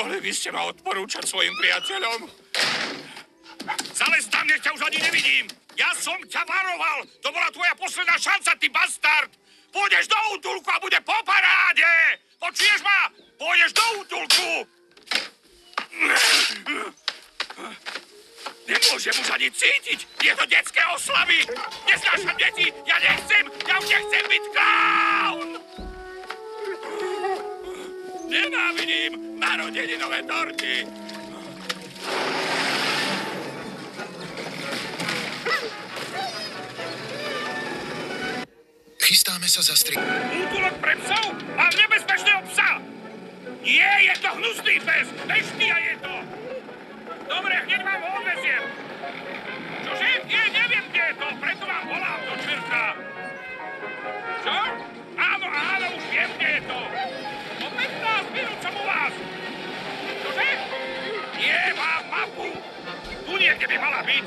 Mohli by ste ma odporúčať svojim priateľom? Zalez tam, nech ťa už ani nevidím! Ja som ťa varoval! To bola tvoja posledná šanca, ty bastard! Pôjdeš do útulku a bude po paráde! Počuješ ma? Pôjdeš do útulku! Nemôžem už ani cítiť! Je to detské oslavy! Neznášam deti! Ja už nechcem byť klaun! Nenávidím narodeninové torty! Chystáme sa zastriť. Útulok pre psov? Mám nebezpečného psa! Nie, je to hnusný pes! Neštia je to! Dobre, hneď vám ho odveziem. Čože? Nie, neviem, kde je to. Preto vám volám do čerta. Čo? Áno, už viem, kde je to. O 15 minút som u vás. Čože? Nie, mám mapu. Tu niekde by mala byť.